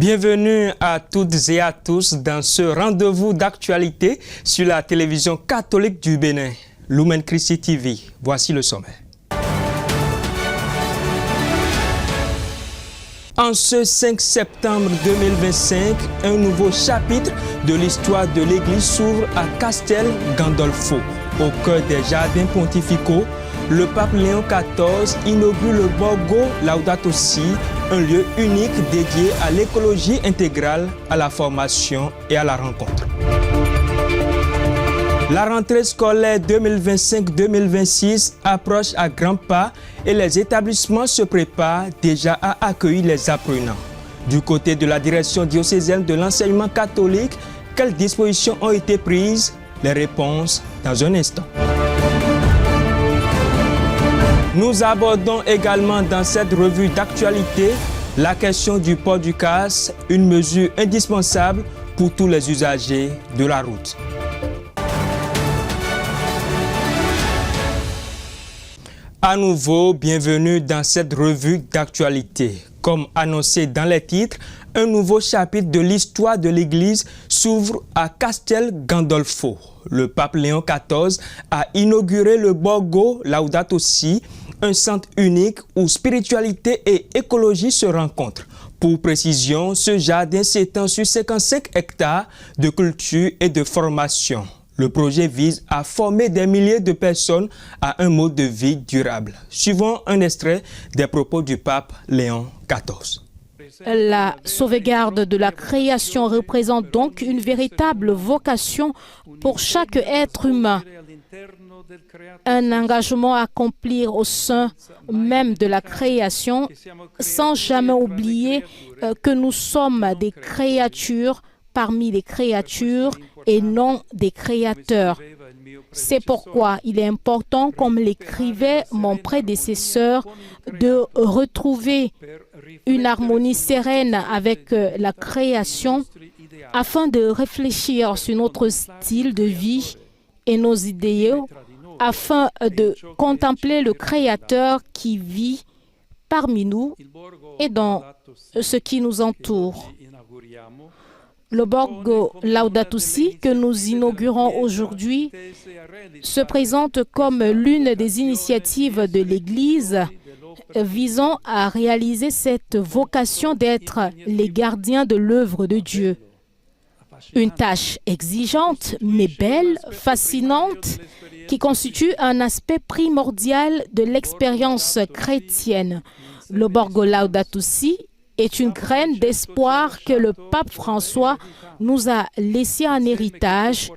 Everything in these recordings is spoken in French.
Bienvenue à toutes et à tous dans ce rendez-vous d'actualité sur la télévision catholique du Bénin, Lumen Christi TV. Voici le sommaire. En ce 5 septembre 2025, un nouveau chapitre de l'histoire de l'Église s'ouvre à Castel Gandolfo. Au cœur des jardins pontificaux, le pape Léon XIV inaugure le Borgo Laudato Si, un lieu unique dédié à l'écologie intégrale, à la formation et à la rencontre. La rentrée scolaire 2025-2026 approche à grands pas et les établissements se préparent déjà à accueillir les apprenants. Du côté de la direction diocésaine de l'enseignement catholique, quelles dispositions ont été prises? Les réponses dans un instant. Nous abordons également dans cette revue d'actualité la question du port du casque, une mesure indispensable pour tous les usagers de la route. À nouveau, bienvenue dans cette revue d'actualité. Comme annoncé dans les titres, un nouveau chapitre de l'histoire de l'Église s'ouvre à Castel Gandolfo. Le pape Léon XIV a inauguré le Borgo Laudato Si, un centre unique où spiritualité et écologie se rencontrent. Pour précision, ce jardin s'étend sur 55 hectares de culture et de formation. Le projet vise à former des milliers de personnes à un mode de vie durable. Suivons un extrait des propos du pape Léon XIV. La sauvegarde de la création représente donc une véritable vocation pour chaque être humain. Un engagement à accomplir au sein même de la création, sans jamais oublier que nous sommes des créatures parmi les créatures et non des créateurs. C'est pourquoi il est important, comme l'écrivait mon prédécesseur, de retrouver une harmonie sereine avec la création afin de réfléchir sur notre style de vie et nos idéaux, afin de contempler le Créateur qui vit parmi nous et dans ce qui nous entoure. Le Borgo Laudato Si que nous inaugurons aujourd'hui se présente comme l'une des initiatives de l'Église visant à réaliser cette vocation d'être les gardiens de l'œuvre de Dieu. Une tâche exigeante, mais belle, fascinante, qui constitue un aspect primordial de l'expérience chrétienne. Le Borgo Laudato Si est une graine d'espoir que le pape François nous a laissée en héritage,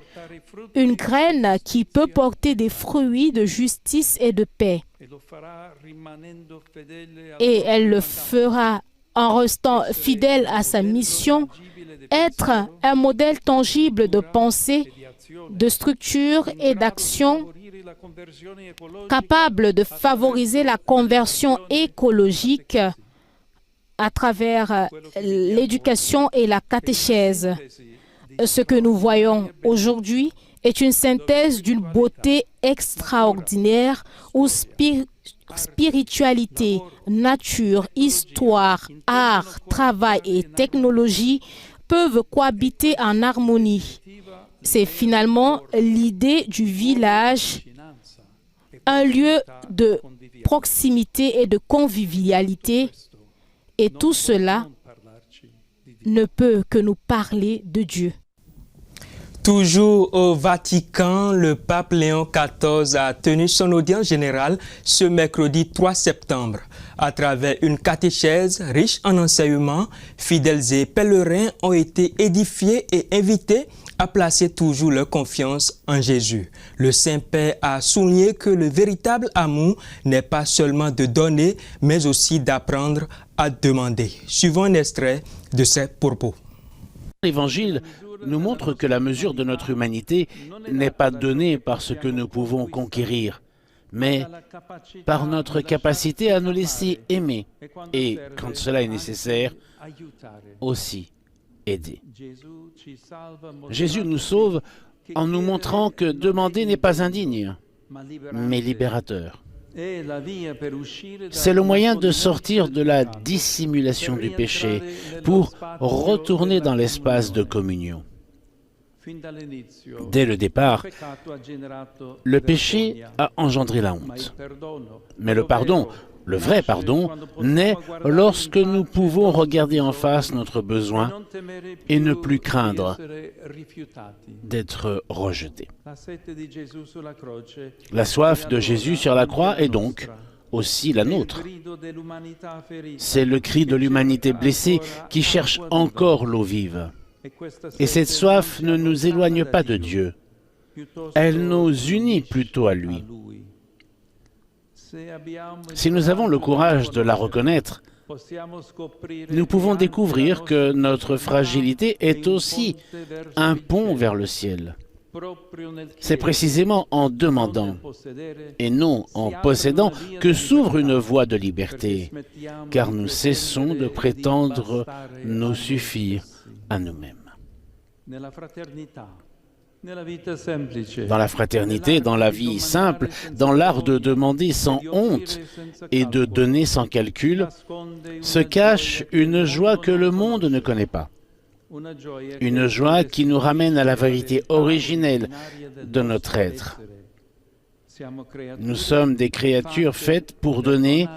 une graine qui peut porter des fruits de justice et de paix. Et elle le fera en restant fidèle à sa mission, être un modèle tangible de pensée, de structure et d'action, capable de favoriser la conversion écologique à travers l'éducation et la catéchèse. Ce que nous voyons aujourd'hui est une synthèse d'une beauté extraordinaire où spiritualité, nature, histoire, art, travail et technologie peuvent cohabiter en harmonie. C'est finalement l'idée du village, un lieu de proximité et de convivialité. Et tout cela ne peut que nous parler de Dieu. Toujours au Vatican, le pape Léon XIV a tenu son audience générale ce mercredi 3 septembre. À travers une catéchèse riche en enseignements, fidèles et pèlerins ont été édifiés et invités à placer toujours leur confiance en Jésus. Le Saint-Père a souligné que le véritable amour n'est pas seulement de donner, mais aussi d'apprendre à demander. Suivons un extrait de ses propos. L'Évangile nous montre que la mesure de notre humanité n'est pas donnée par ce que nous pouvons conquérir, mais par notre capacité à nous laisser aimer et, quand cela est nécessaire, aussi aider. Jésus nous sauve en nous montrant que demander n'est pas indigne, mais libérateur. C'est le moyen de sortir de la dissimulation du péché pour retourner dans l'espace de communion. Dès le départ, le péché a engendré la honte. Mais le pardon, le vrai pardon, naît lorsque nous pouvons regarder en face notre besoin et ne plus craindre d'être rejetés. La soif de Jésus sur la croix est donc aussi la nôtre. C'est le cri de l'humanité blessée qui cherche encore l'eau vive. Et cette soif ne nous éloigne pas de Dieu. Elle nous unit plutôt à lui. Si nous avons le courage de la reconnaître, nous pouvons découvrir que notre fragilité est aussi un pont vers le ciel. C'est précisément en demandant et non en possédant que s'ouvre une voie de liberté, car nous cessons de prétendre nous suffire à nous-mêmes. Dans la fraternité, dans la vie simple, dans l'art de demander sans honte et de donner sans calcul, se cache une joie que le monde ne connaît pas. Une joie qui nous ramène à la vérité originelle de notre être. Nous sommes des créatures faites pour donner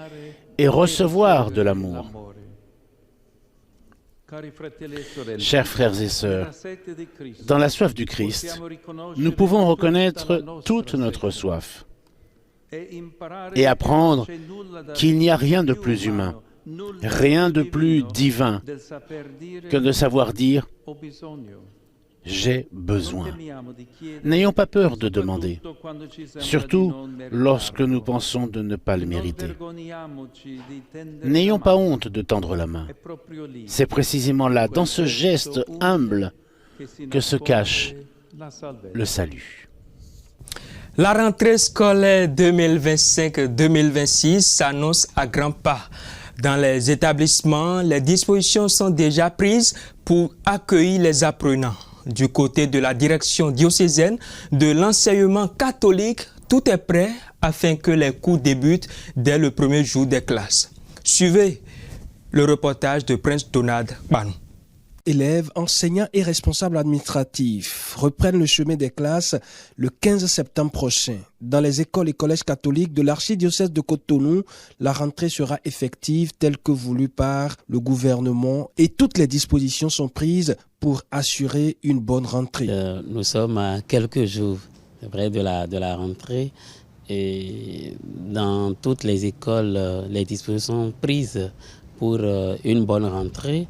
et recevoir de l'amour. Chers frères et sœurs, dans la soif du Christ, nous pouvons reconnaître toute notre soif et apprendre qu'il n'y a rien de plus humain, rien de plus divin que de savoir dire « j'ai besoin ». N'ayons pas peur de demander, surtout lorsque nous pensons de ne pas le mériter. N'ayons pas honte de tendre la main. C'est précisément là, dans ce geste humble, que se cache le salut. La rentrée scolaire 2025-2026 s'annonce à grands pas. Dans les établissements, les dispositions sont déjà prises pour accueillir les apprenants. Du côté de la direction diocésaine de l'enseignement catholique, tout est prêt afin que les cours débutent dès le premier jour des classes. Suivez le reportage de Prince Donald Banou. Élèves, enseignants et responsables administratifs reprennent le chemin des classes le 15 septembre prochain. Dans les écoles et collèges catholiques de l'archidiocèse de Cotonou, la rentrée sera effective telle que voulue par le gouvernement et toutes les dispositions sont prises pour assurer une bonne rentrée. Nous sommes à quelques jours de la rentrée et dans toutes les écoles, les dispositions sont prises pour une bonne rentrée.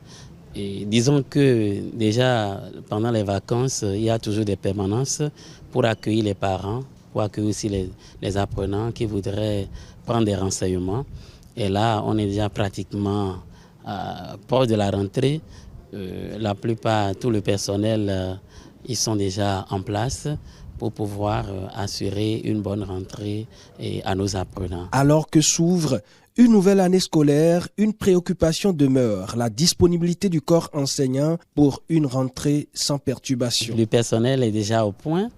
Et disons que déjà pendant les vacances, il y a toujours des permanences pour accueillir les parents, pour accueillir aussi les apprenants qui voudraient prendre des renseignements. Et là, on est déjà pratiquement proche de la rentrée. La plupart, tout le personnel, ils sont déjà en place pour pouvoir assurer une bonne rentrée à nos apprenants. Alors que s'ouvre une nouvelle année scolaire, une préoccupation demeure, la disponibilité du corps enseignant pour une rentrée sans perturbation. Le personnel est déjà au point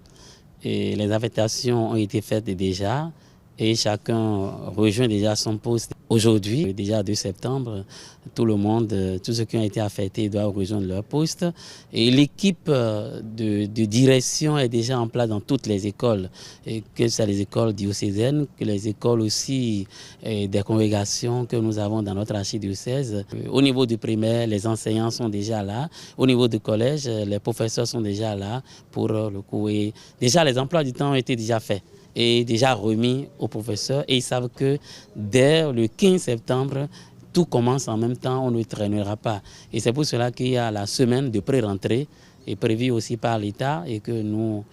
et les affectations ont été faites déjà et chacun rejoint déjà son poste. Aujourd'hui, déjà 2 septembre, tout le monde, tous ceux qui ont été affectés doivent rejoindre leur poste. Et l'équipe de direction est déjà en place dans toutes les écoles, et que ce soit les écoles diocésaines, que les écoles aussi des congrégations que nous avons dans notre archidiocèse. Au niveau du primaire, les enseignants sont déjà là. Au niveau du collège, les professeurs sont déjà là pour le cours. Et déjà, les emplois du temps ont été déjà faits et déjà remis aux professeurs et ils savent que dès le 15 septembre, tout commence en même temps, on ne traînera pas. Et c'est pour cela qu'il y a la semaine de pré-rentrée est prévue aussi par l'État et que nous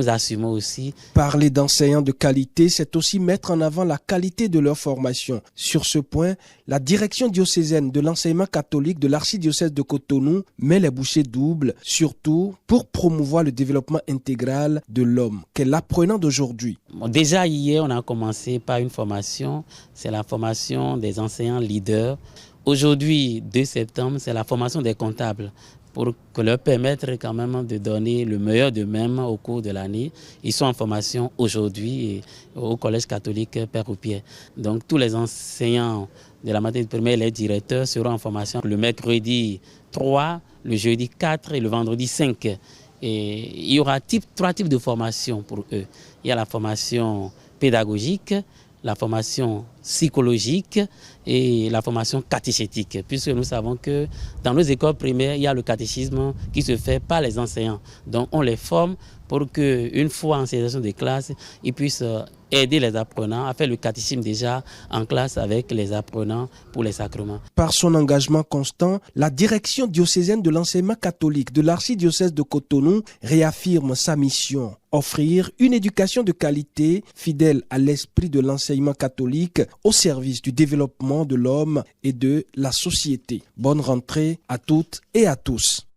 assumons aussi. Parler d'enseignants de qualité, c'est aussi mettre en avant la qualité de leur formation. Sur ce point, la direction diocésaine de l'enseignement catholique de l'archidiocèse de Cotonou met les bouchées doubles, surtout pour promouvoir le développement intégral de l'homme, qu'est l'apprenant d'aujourd'hui. Déjà hier, on a commencé par une formation, c'est la formation des enseignants leaders. Aujourd'hui, 2 septembre, c'est la formation des comptables. pour que leur permettre quand même de donner le meilleur d'eux-mêmes au cours de l'année. Ils sont en formation aujourd'hui au Collège catholique Père Roupier. Donc tous les enseignants de la maternelle primaire, les directeurs seront en formation le mercredi 3, le jeudi 4 et le vendredi 5. Et il y aura trois types de formations pour eux. Il y a la formation pédagogique, la formation psychologique et la formation catéchétique, puisque nous savons que dans nos écoles primaires, il y a le catéchisme qui se fait par les enseignants. Donc on les forme pour qu'une fois en situation de classe, ils puissent aider les apprenants à faire le catéchisme déjà en classe avec les apprenants pour les sacrements. Par son engagement constant, la direction diocésaine de l'enseignement catholique de l'archidiocèse de Cotonou réaffirme sa mission: offrir une éducation de qualité fidèle à l'esprit de l'enseignement catholique au service du développement de l'homme et de la société. Bonne rentrée à toutes et à tous.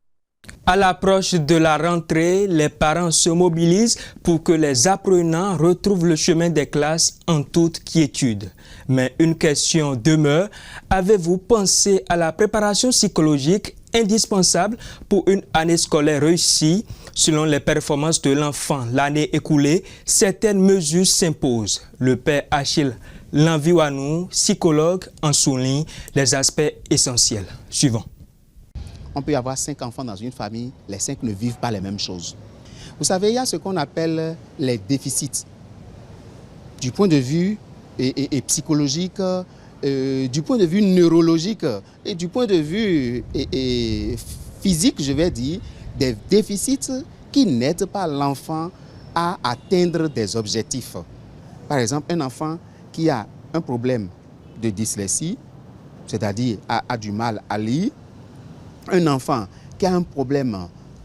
À l'approche de la rentrée, les parents se mobilisent pour que les apprenants retrouvent le chemin des classes en toute quiétude. Mais une question demeure: avez-vous pensé à la préparation psychologique indispensable pour une année scolaire réussie? Selon les performances de l'enfant l'année écoulée, certaines mesures s'imposent. Le père Achille Lanviwanou, psychologue, en souligne les aspects essentiels. Suivant. On peut y avoir 5 enfants dans une famille, les 5 ne vivent pas les mêmes choses. Vous savez, il y a ce qu'on appelle les déficits. Du point de vue psychologique, du point de vue neurologique et du point de vue physique, je vais dire, des déficits qui n'aident pas l'enfant à atteindre des objectifs. Par exemple, un enfant qui a un problème de dyslexie, c'est-à-dire a du mal à lire, un enfant qui a un problème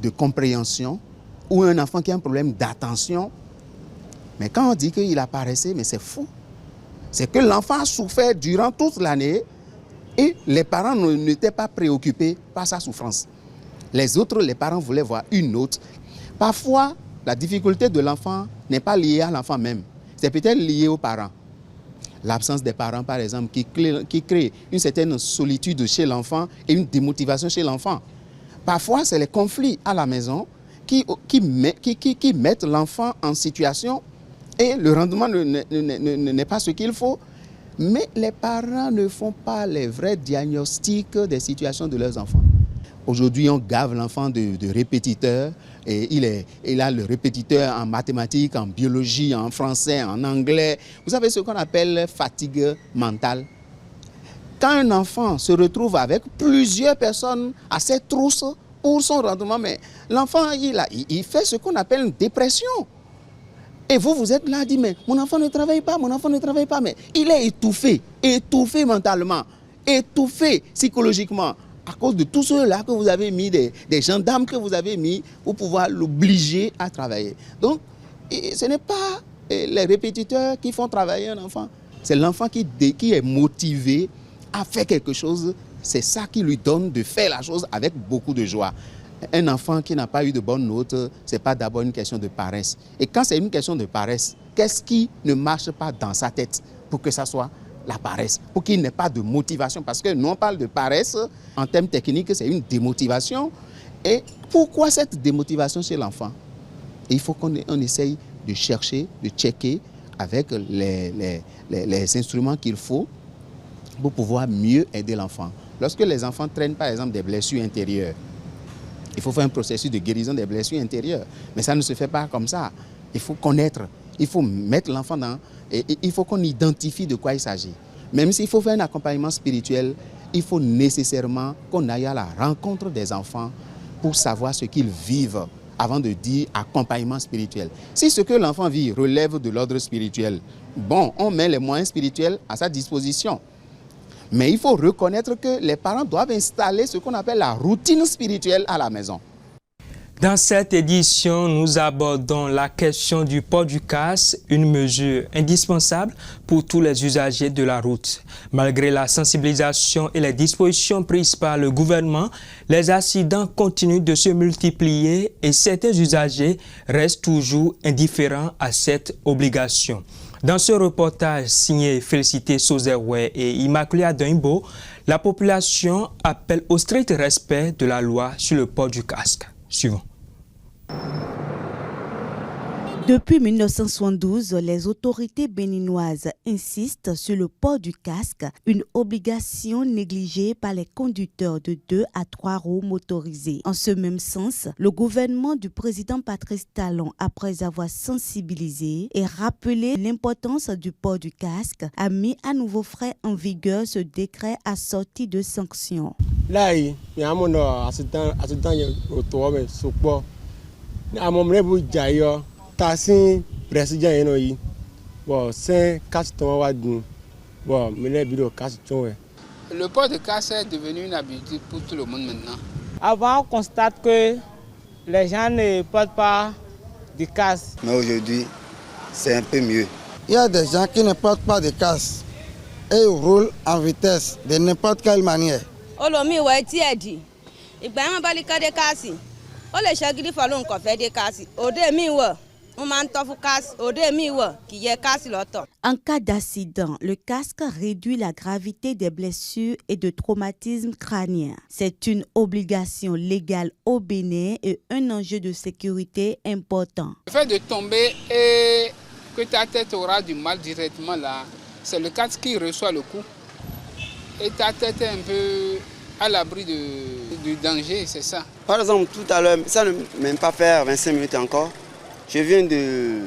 de compréhension ou un enfant qui a un problème d'attention, mais quand on dit qu'il a paressé, mais c'est fou. C'est que l'enfant a souffert durant toute l'année et les parents n'étaient pas préoccupés par sa souffrance. Les autres, les parents voulaient voir une autre. Parfois, la difficulté de l'enfant n'est pas liée à l'enfant même. C'est peut-être lié aux parents. L'absence des parents, par exemple, qui crée une certaine solitude chez l'enfant et une démotivation chez l'enfant. Parfois, c'est les conflits à la maison qui mettent l'enfant en situation et le rendement n'est pas ce qu'il faut. Mais les parents ne font pas les vrais diagnostics des situations de leurs enfants. Aujourd'hui, on gave l'enfant de répétiteurs. Et il a le répétiteur en mathématiques, en biologie, en français, en anglais. Vous savez ce qu'on appelle fatigue mentale. Quand un enfant se retrouve avec plusieurs personnes à cette trousse pour son rendement, mais l'enfant, il fait ce qu'on appelle une dépression. Et vous êtes là, dit, mais mon enfant ne travaille pas, mais il est étouffé mentalement, étouffé psychologiquement. À cause de tous ceux-là que vous avez mis, des gendarmes que vous avez mis pour pouvoir l'obliger à travailler. Donc, ce n'est pas les répétiteurs qui font travailler un enfant. C'est l'enfant qui est motivé à faire quelque chose. C'est ça qui lui donne de faire la chose avec beaucoup de joie. Un enfant qui n'a pas eu de bonnes notes, ce n'est pas d'abord une question de paresse. Et quand c'est une question de paresse, qu'est-ce qui ne marche pas dans sa tête pour que ça soit la paresse, pour qu'il n'ait pas de motivation? Parce que nous on parle de paresse, en termes techniques, c'est une démotivation. Et pourquoi cette démotivation chez l'enfant? Il faut qu'on essaye de chercher, de checker avec les instruments qu'il faut pour pouvoir mieux aider l'enfant. Lorsque les enfants traînent par exemple des blessures intérieures, il faut faire un processus de guérison des blessures intérieures. Mais ça ne se fait pas comme ça. Il faut connaître, il faut mettre l'enfant dans... Et il faut qu'on identifie de quoi il s'agit. Même s'il faut faire un accompagnement spirituel, il faut nécessairement qu'on aille à la rencontre des enfants pour savoir ce qu'ils vivent avant de dire accompagnement spirituel. Si ce que l'enfant vit relève de l'ordre spirituel, bon, on met les moyens spirituels à sa disposition. Mais il faut reconnaître que les parents doivent installer ce qu'on appelle la routine spirituelle à la maison. Dans cette édition, nous abordons la question du port du casque, une mesure indispensable pour tous les usagers de la route. Malgré la sensibilisation et les dispositions prises par le gouvernement, les accidents continuent de se multiplier et certains usagers restent toujours indifférents à cette obligation. Dans ce reportage signé Félicité Sozerwe et Immaculée Adonbo, la population appelle au strict respect de la loi sur le port du casque. Suivant. Depuis 1972, les autorités béninoises insistent sur le port du casque, une obligation négligée par les conducteurs de 2 à 3 roues motorisées. En ce même sens, le gouvernement du président Patrice Talon, après avoir sensibilisé et rappelé l'importance du port du casque, a mis à nouveau frais en vigueur ce décret assorti de sanctions. Là, il y a un accident Tassin président enoyi bon c'est 4 temps wadun bon mais bidon 4 temps. Le port de casque est devenu une habitude pour tout le monde maintenant. Avant on constate que les gens ne portent pas de casque. Mais aujourd'hui c'est un peu mieux. Il y a des gens qui ne portent pas de casque et roulent en vitesse de n'importe quelle manière. Olomi ouais tiedi. Igba ma bali ka de casque. Ole shagiri falon ko fe de casque. Ode mi wo. En cas d'accident, le casque réduit la gravité des blessures et de traumatismes crâniens. C'est une obligation légale au Bénin et un enjeu de sécurité important. Le fait de tomber et que ta tête aura du mal directement là, c'est le casque qui reçoit le coup. Et ta tête est un peu à l'abri du danger, c'est ça. Par exemple, tout à l'heure, ça ne même pas faire 25 minutes encore. Je viens de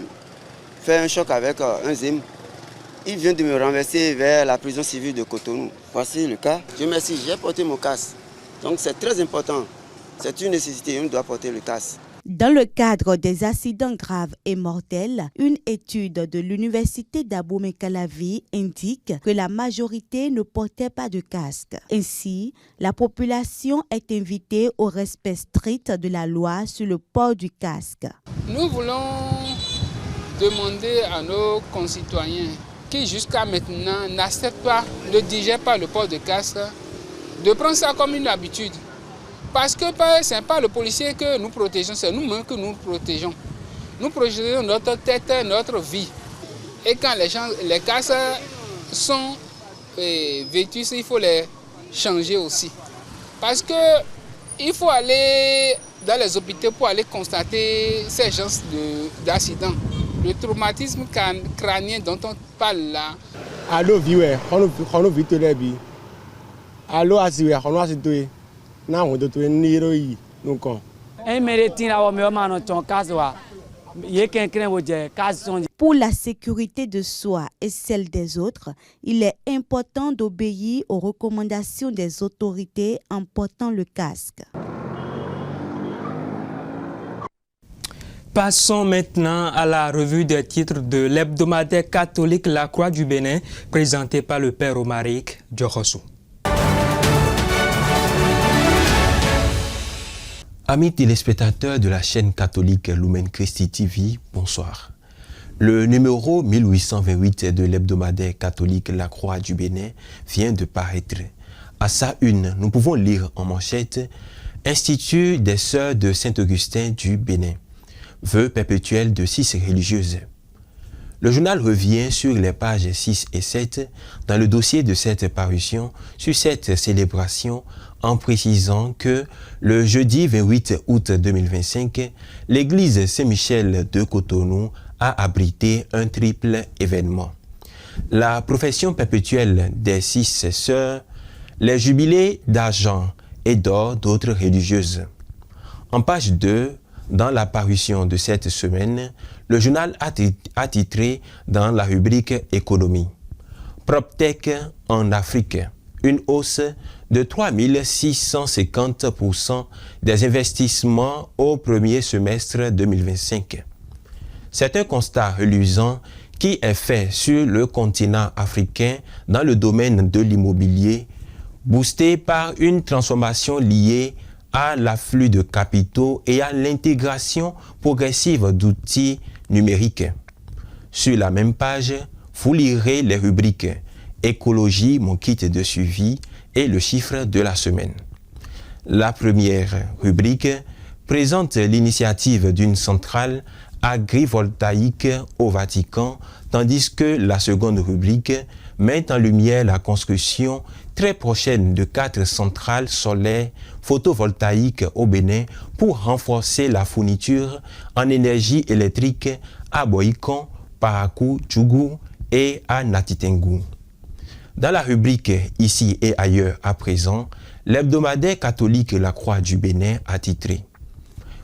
faire un choc avec un Zim. Il vient de me renverser vers la prison civile de Cotonou. Voici le cas. Dieu merci, j'ai porté mon casque. Donc c'est très important. C'est une nécessité, on doit porter le casque. Dans le cadre des accidents graves et mortels, une étude de l'université d'Abomey-Calavi indique que la majorité ne portait pas de casque. Ainsi, la population est invitée au respect strict de la loi sur le port du casque. Nous voulons demander à nos concitoyens qui jusqu'à maintenant n'acceptent pas, ne digèrent pas le port de casque, de prendre ça comme une habitude. Parce que ce n'est pas le policier que nous protégeons, c'est nous-mêmes que nous protégeons. Nous protégeons notre tête, notre vie. Et quand les casques sont vétus, il faut les changer aussi. Parce qu'il faut aller dans les hôpitaux pour aller constater ces genres d'accidents. Le traumatisme crânien dont on parle là. Allô, vieux, on vit tout les vies. Allô, assis, on a situé. Pour la sécurité de soi et celle des autres, il est important d'obéir aux recommandations des autorités en portant le casque. Passons maintenant à la revue des titres de l'hebdomadaire catholique La Croix du Bénin, présenté par le Père Romaric Diokhosou. Amis téléspectateurs de la chaîne catholique Lumen Christi TV, bonsoir. Le numéro 1828 de l'hebdomadaire catholique La Croix du Bénin vient de paraître. À sa une, nous pouvons lire en manchette « Institut des Sœurs de Saint-Augustin du Bénin. Vœux perpétuels de 6 religieuses ». Le journal revient sur les pages 6 et 7 dans le dossier de cette parution sur cette célébration en précisant que le jeudi 28 août 2025, l'église Saint-Michel de Cotonou a abrité un triple événement. La profession perpétuelle des 6 sœurs, les jubilés d'argent et d'or d'autres religieuses. En page 2, dans la parution de cette semaine, le journal a titré dans la rubrique économie PropTech en Afrique, une hausse de 3650% des investissements au premier semestre 2025. C'est un constat reluisant qui est fait sur le continent africain dans le domaine de l'immobilier, boosté par une transformation liée à l'afflux de capitaux et à l'intégration progressive d'outils numériques. Sur la même page, vous lirez les rubriques Écologie, mon kit de suivi et le chiffre de la semaine. La première rubrique présente l'initiative d'une centrale agrivoltaïque au Vatican, tandis que la seconde rubrique met en lumière la construction très prochaine de 4 centrales solaires photovoltaïques au Bénin pour renforcer la fourniture en énergie électrique à Boïkon, Parakou, Djougou et à Natitengu. Dans la rubrique Ici et ailleurs à présent, l'hebdomadaire catholique La Croix du Bénin a titré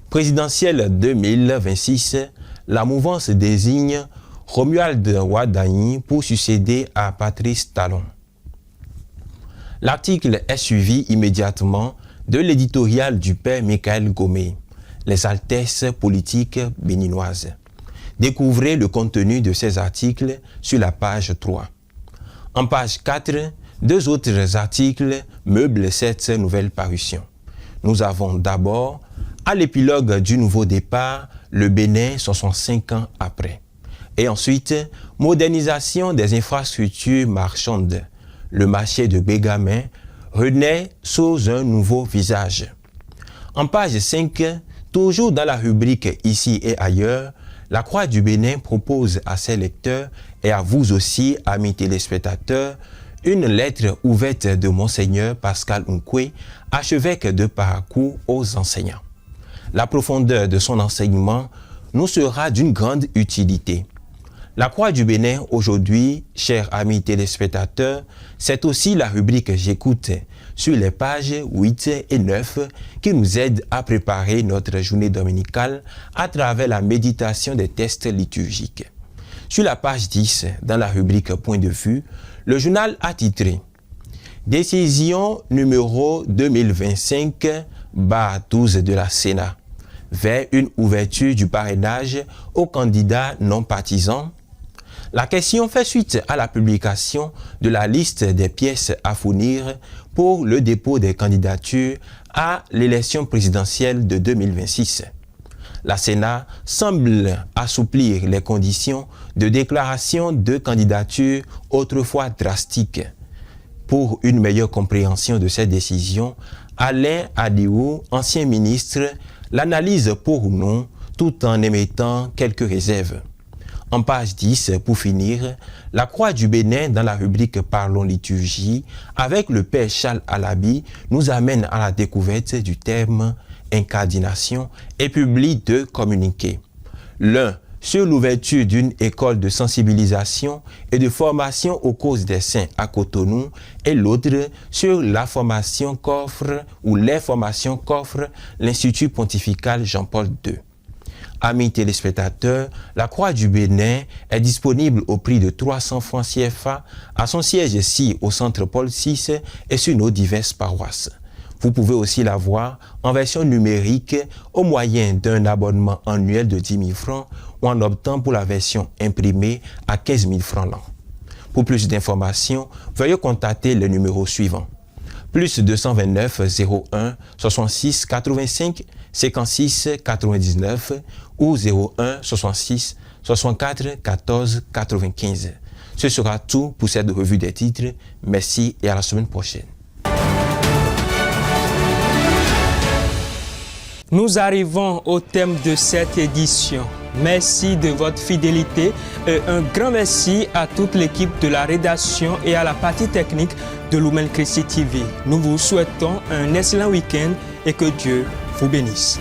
Présidentielle 2026, la mouvance désigne Romuald Wadagni pour succéder à Patrice Talon. L'article est suivi immédiatement de l'éditorial du père Michael Gomé, Les altesses politiques béninoises. Découvrez le contenu de ces articles sur la page 3. En page 4, 2 autres articles meublent cette nouvelle parution. Nous avons d'abord, à l'épilogue du nouveau départ, le Bénin 65 ans après. Et ensuite, modernisation des infrastructures marchandes. Le marché de Bégamin renaît sous un nouveau visage. En page 5, toujours dans la rubrique Ici et ailleurs, la Croix du Bénin propose à ses lecteurs et à vous aussi, amis téléspectateurs, une lettre ouverte de Monseigneur Pascal Nkwe, archevêque de Parakou, aux enseignants. La profondeur de son enseignement nous sera d'une grande utilité. La Croix du Bénin aujourd'hui, chers amis téléspectateurs, c'est aussi la rubrique J'écoute sur les pages 8 et 9 qui nous aide à préparer notre journée dominicale à travers la méditation des textes liturgiques. Sur la page 10, dans la rubrique Point de vue, le journal a titré Décision numéro 2025-12 de la Sénat vers une ouverture du parrainage aux candidats non partisans. La question fait suite à la publication de la liste des pièces à fournir pour le dépôt des candidatures à l'élection présidentielle de 2026. La Sénat semble assouplir les conditions de déclaration de candidature autrefois drastiques. Pour une meilleure compréhension de cette décision, Alain Adiou, ancien ministre, l'analyse pour nous tout en émettant quelques réserves. En page 10, pour finir, la Croix du Bénin dans la rubrique Parlons liturgie avec le père Charles Alabi nous amène à la découverte du terme incardination et publie 2 communiqués. L'un sur l'ouverture d'une école de sensibilisation et de formation aux causes des saints à Cotonou et l'autre sur la formation qu'offre ou les formations qu'offre l'Institut pontifical Jean-Paul II. Amis téléspectateurs, la Croix du Bénin est disponible au prix de 300 francs CFA à son siège ici au centre Paul VI et sur nos diverses paroisses. Vous pouvez aussi la voir en version numérique au moyen d'un abonnement annuel de 10 000 francs ou en optant pour la version imprimée à 15 000 francs l'an. Pour plus d'informations, veuillez contacter le numéro suivant. Plus 229 01 66 85 56 99 ou 01 66 64 14 95. Ce sera tout pour cette revue des titres. Merci et à la semaine prochaine. Nous arrivons au thème de cette édition. Merci de votre fidélité et un grand merci à toute l'équipe de la rédaction et à la partie technique de Lumen Christi TV. Nous vous souhaitons un excellent week-end et que Dieu vous bénisse.